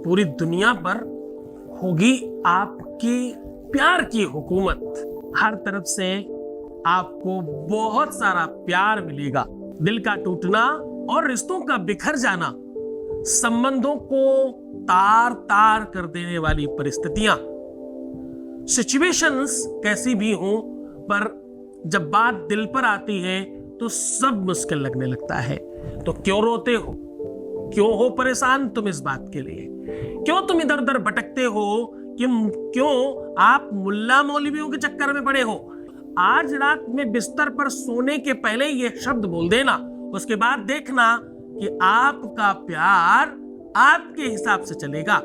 पूरी दुनिया पर होगी आपकी प्यार की हुकूमत। हर तरफ से आपको बहुत सारा प्यार मिलेगा। दिल का टूटना और रिश्तों का बिखर जाना, संबंधों को तार तार कर देने वाली परिस्थितियां, सिचुएशंस कैसी भी हो, पर जब बात दिल पर आती है तो सब मुश्किल लगने लगता है। तो क्यों रोते हो, क्यों हो परेशान तुम इस बात के लिए, क्यों तुम इधर उधर भटकते हो, कि क्यों आप मुल्ला मौलवियों के चक्कर में पड़े हो। आज रात में बिस्तर पर सोने के पहले ये शब्द बोल देना, उसके बाद देखना कि आपका प्यार आपके हिसाब से चलेगा।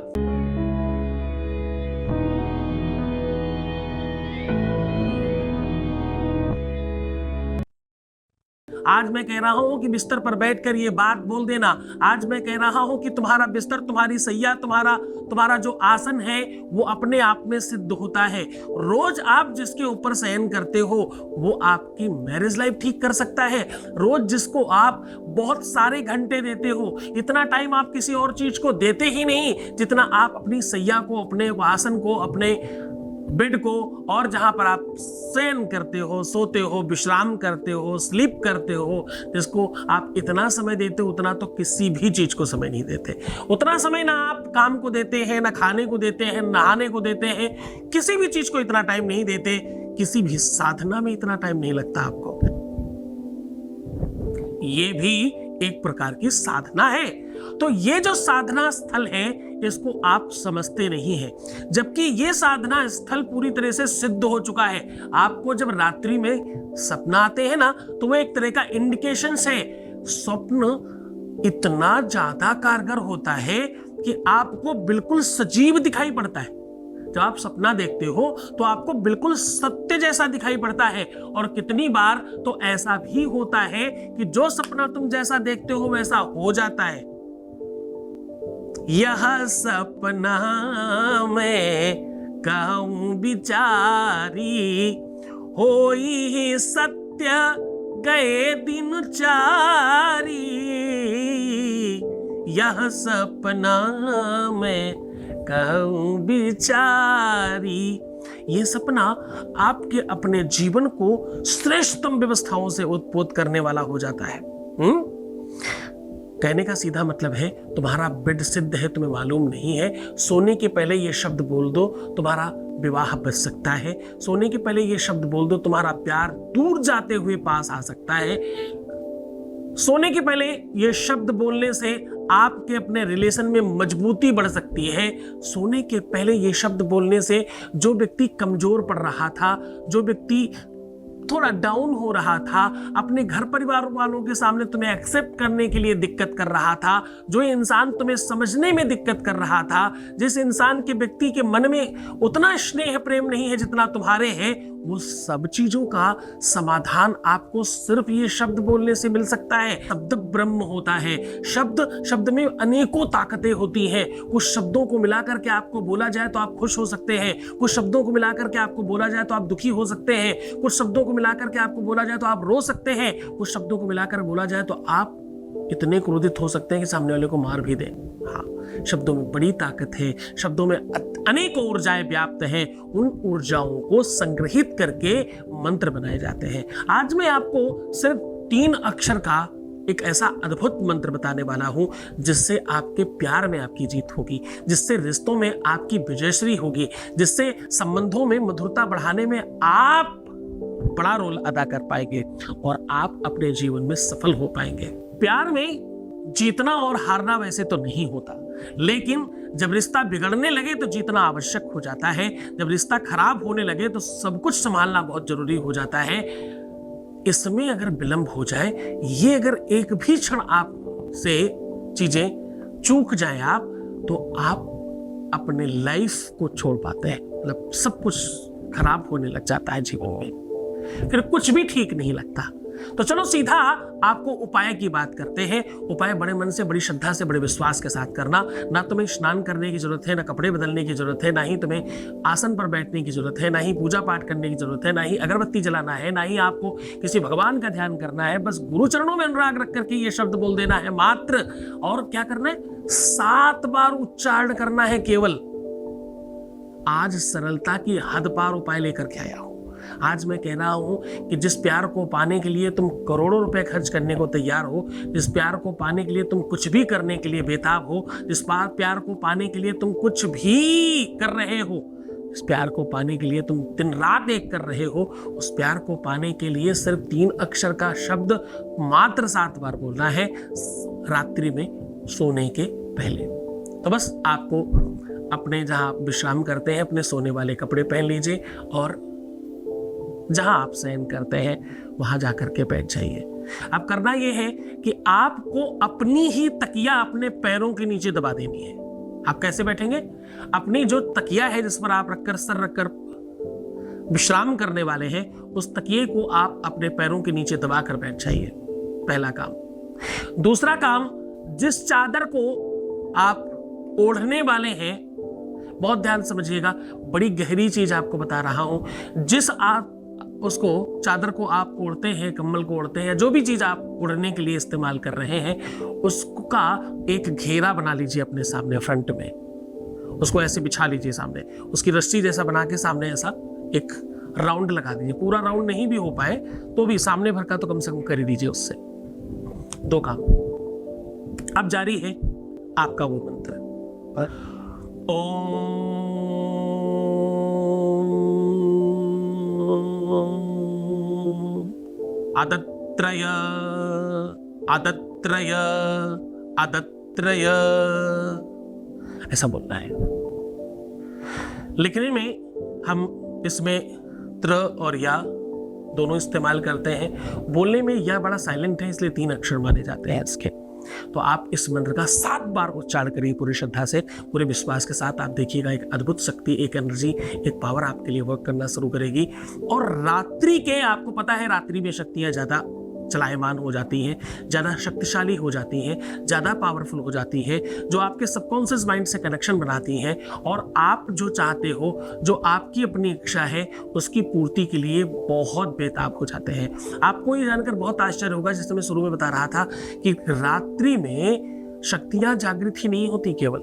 आज मैं कह रहा हूं कि बिस्तर पर बैठकर ये बात बोल देना। आज मैं कह रहा हूं कि तुम्हारा बिस्तर, तुम्हारी सैया, तुम्हारा जो आसन है वो अपने आप में सिद्ध होता है। रोज आप जिसके ऊपर शयन करते हो वो आपकी मैरिज लाइफ ठीक कर सकता है। रोज जिसको आप बहुत सारे घंटे देते हो, इतना टाइम आप किसी और चीज को देते ही नहीं जितना आप अपनी सैया को, अपने आसन को, अपने बेड को, और जहां पर आप शयन करते हो, सोते हो, विश्राम करते हो, स्लीप करते हो, जिसको आप इतना समय देते हो, उतना तो किसी भी चीज को समय नहीं देते। उतना समय ना आप काम को देते हैं, ना खाने को देते हैं, नहाने को देते हैं, किसी भी चीज को इतना टाइम नहीं देते। किसी भी साधना में इतना टाइम नहीं लगता आपको। ये भी एक प्रकार की साधना है। तो ये जो साधना स्थल है इसको आप समझते नहीं हैं, जबकि ये साधना स्थल पूरी तरह से सिद्ध हो चुका है। आपको जब रात्रि में सपना आते हैं ना, तो वो एक तरह का इंडिकेशन है। स्वप्न इतना ज्यादा कारगर होता है कि आपको बिल्कुल सजीव दिखाई पड़ता है। जब आप सपना देखते हो तो आपको बिल्कुल सत्य जैसा दिखाई पड़ता है। और कितनी बार तो ऐसा भी होता है कि जो सपना तुम जैसा देखते हो वैसा हो जाता है। यह सपना मैं कहूं बिचारी, होई ही सत्य गए दिन चारी। यह सपना मैं कहूं बिचारी। ये सपना आपके अपने जीवन को श्रेष्ठतम व्यवस्थाओं से उत्पोत करने वाला हो जाता है। कहने का सीधा मतलब है, तुम्हारा बेड सिद्ध है, तुम्हें मालूम नहीं है। सोने के पहले ये शब्द बोल दो, तुम्हारा विवाह बच सकता है। सोने के पहले ये शब्द बोल दो, तुम्हारा प्यार दूर जाते हुए पास आ सकता है। सोने के पहले ये शब्द बोलने से आपके अपने रिलेशन में मजबूती बढ़ सकती है। सोने के पहले ये शब्द बोलने से जो व्यक्ति कमजोर पड़ रहा था, जो व्यक्ति थोड़ा डाउन हो रहा था, अपने घर परिवार वालों के सामने तुम्हें एक्सेप्ट करने के लिए दिक्कत कर रहा था, जो इंसान तुम्हें समझने में दिक्कत कर रहा था, जिस इंसान के व्यक्ति के मन में उतना स्नेह प्रेम नहीं है जितना तुम्हारे है, वो सब चीजों का समाधान आपको सिर्फ ये शब्द बोलने से मिल सकता है। शब्द ब्रह्म होता है। शब्द में अनेकों ताकतें होती हैं। कुछ शब्दों को मिलाकर के आपको बोला जाए तो आप खुश हो सकते हैं, कुछ शब्दों को मिलाकर के आपको बोला जाए तो आप दुखी हो सकते हैं, कुछ शब्दों को मिलाकर के आपको बोला जाए तो आप रो सकते हैं, कुछ शब्दों को मिलाकर बोला जाए तो आप इतने क्रोधित हो सकते हैं कि सामने वाले को मार भी दें। हाँ, शब्दों में बड़ी ताकत है। शब्दों में अनेक ऊर्जाएं व्याप्त हैं। उन ऊर्जाओं को संग्रहित करके मंत्र बनाए जाते हैं। आज मैं आपको सिर्फ 3 अक्षर का एक ऐसा अद्भुत मंत्र बताने वाला हूं जिससे आपके प्यार में आपकी जीत होगी, जिससे रिश्तों में आपकी विजयश्री होगी, जिससे संबंधों में मधुरता बढ़ाने में आप बड़ा रोल अदा कर पाएंगे और आप अपने जीवन में सफल हो पाएंगे। प्यार में जीतना और हारना वैसे तो नहीं होता, लेकिन जब रिश्ता बिगड़ने लगे तो जीतना आवश्यक हो जाता है। जब रिश्ता खराब होने लगे तो सब कुछ संभालना बहुत जरूरी हो जाता है। इसमें अगर विलंब हो जाए, ये अगर एक भी क्षण आप से चीजें चूक जाए आप, तो आप अपने लाइफ को छोड़ पाते हैं। मतलब सब कुछ खराब होने लग जाता है जीवन में, फिर कुछ भी ठीक नहीं लगता। तो चलो सीधा आपको उपाय की बात करते हैं। उपाय बड़े मन से, बड़ी श्रद्धा से, बड़े विश्वास के साथ करना। ना तुम्हें स्नान करने की जरूरत है, ना कपड़े बदलने की जरूरत है, ना ही तुम्हें आसन पर बैठने की जरूरत है, ना ही पूजा पाठ करने की जरूरत है, ना ही अगरबत्ती जलाना है, ना ही आपको किसी भगवान का ध्यान करना है। बस गुरु चरणों में अनुराग रख करके ये शब्द बोल देना है मात्र। और क्या करना है? 7 बार उच्चारण करना है केवल। आज सरलता की हद पार उपाय लेकर के आया हूं। आज मैं कह रहा हूं कि जिस प्यार को पाने के लिए तुम करोड़ों रुपए खर्च करने को तैयार हो, जिस प्यार को पाने के लिए तुम कुछ भी करने के लिए बेताब हो, जिस प्यार को पाने के लिए तुम कुछ भी कर रहे हो, इस प्यार को पाने के लिए तुम दिन रात एक कर रहे हो, उस प्यार को पाने के लिए सिर्फ 3 अक्षर का शब्द मात्र 7 बार बोलना है रात्रि में सोने के पहले। तो बस आपको अपने जहां आप विश्राम करते हैं अपने सोने वाले कपड़े पहन लीजिए और जहां आप शयन करते हैं वहां जाकर के बैठ जाइए। अब करना यह है कि आपको अपनी ही तकिया अपने पैरों के नीचे दबा देनी है। आप कैसे बैठेंगे? अपनी जो तकिया है जिस पर आप रखकर सर रखकर विश्राम करने वाले हैं, उस तकिए को आप अपने पैरों के नीचे दबाकर बैठ जाइए। पहला काम। दूसरा काम, जिस चादर को आप ओढ़ने वाले हैं, बहुत ध्यान समझिएगा, बड़ी गहरी चीज आपको बता रहा हूं। जिस आप उसको चादर को आप ओढ़ते हैं, कम्बल को ओढ़ते हैं, जो भी चीज आप ओढ़ने के लिए इस्तेमाल कर रहे हैं, उसका एक घेरा बना लीजिए अपने सामने फ्रंट में। उसको ऐसे बिछा लीजिए सामने, उसकी रस्सी जैसा बना के सामने ऐसा एक राउंड लगा दीजिए। पूरा राउंड नहीं भी हो पाए तो भी सामने भर का तो कम से कम कर ही दीजिए उससे। 2 काम। अब जारी है आपका वो मंत्र, आदत्रय आदत्रय आदत्रय, ऐसा बोलना है। लिखने में हम इसमें त्र और या दोनों इस्तेमाल करते हैं। बोलने में या बड़ा साइलेंट है इसलिए 3 अक्षर माने जाते हैं इसके। तो आप इस मंत्र का 7 बार उच्चारण करिए पूरी श्रद्धा से, पूरे विश्वास के साथ। आप देखिएगा एक अद्भुत शक्ति, एक एनर्जी, एक पावर आपके लिए वर्क करना शुरू करेगी। और रात्रि के, आपको पता है रात्रि में शक्तियां ज्यादा चलायमान हो जाती हैं, ज़्यादा शक्तिशाली हो जाती हैं, ज़्यादा पावरफुल हो जाती है, जो आपके सबकॉन्शियस माइंड से कनेक्शन बनाती हैं और आप जो चाहते हो, जो आपकी अपनी इच्छा है, उसकी पूर्ति के लिए बहुत बेताब हो जाते हैं। आपको ये जानकर बहुत आश्चर्य होगा, जैसे मैं शुरू में बता रहा था कि रात्रि में शक्तियां जागृत ही नहीं होती, केवल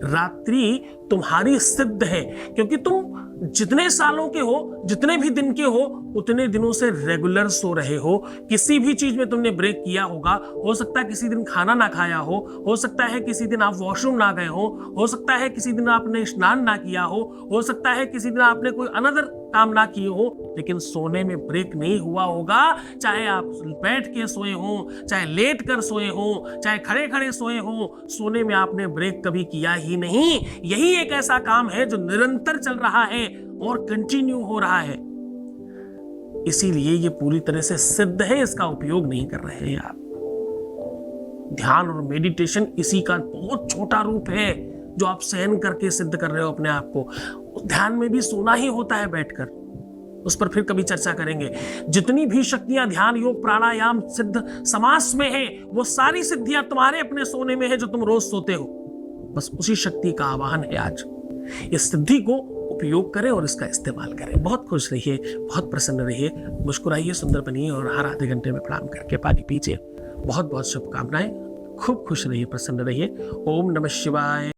रात्रि तुम्हारी सिद्ध है, क्योंकि तुम जितने सालों के हो, जितने भी दिन के हो, उतने दिनों से रेगुलर सो रहे हो। किसी भी चीज में तुमने ब्रेक किया होगा, हो सकता है किसी दिन खाना ना खाया हो सकता है किसी दिन आप वॉशरूम ना गए हो सकता है किसी दिन आपने स्नान ना किया हो सकता है किसी दिन आपने कोई अनदर काम ना किए हो, लेकिन सोने में ब्रेक नहीं हुआ होगा। चाहे आप बैठ के सोए हो, चाहे लेट कर सोए हो, चाहे खड़े खड़े सोए हो, सोने में आपने ब्रेक कभी किया ही नहीं। यही एक ऐसा काम है जो निरंतर चल रहा है और कंटिन्यू हो रहा है, इसीलिए ये पूरी तरह से सिद्ध है। इसका उपयोग नहीं कर रहे हैं आप। ध्यान और मेडिटेशन इसी का बहुत छोटा रूप है जो आप सहन करके सिद्ध कर रहे हो अपने आप को। ध्यान में भी सोना ही होता है बैठकर, उस पर फिर कभी चर्चा करेंगे। जितनी भी शक्तियां ध्यान, योग, प्राणायाम, सिद्ध समास में है, वो सारी सिद्धियां तुम्हारे अपने सोने में है जो तुम रोज सोते हो। बस उसी शक्ति का आवाहन है आज। इस सिद्धि को उपयोग करें और इसका इस्तेमाल करें। बहुत खुश रहिए, बहुत प्रसन्न रहिए, मुस्कुराइए, सुंदर बनिए और हर आधे घंटे में प्रणाम करके पानी पीजिए। बहुत बहुत शुभकामनाएं। खूब खुश रहिए, प्रसन्न रहिए। ओम नमः शिवाय।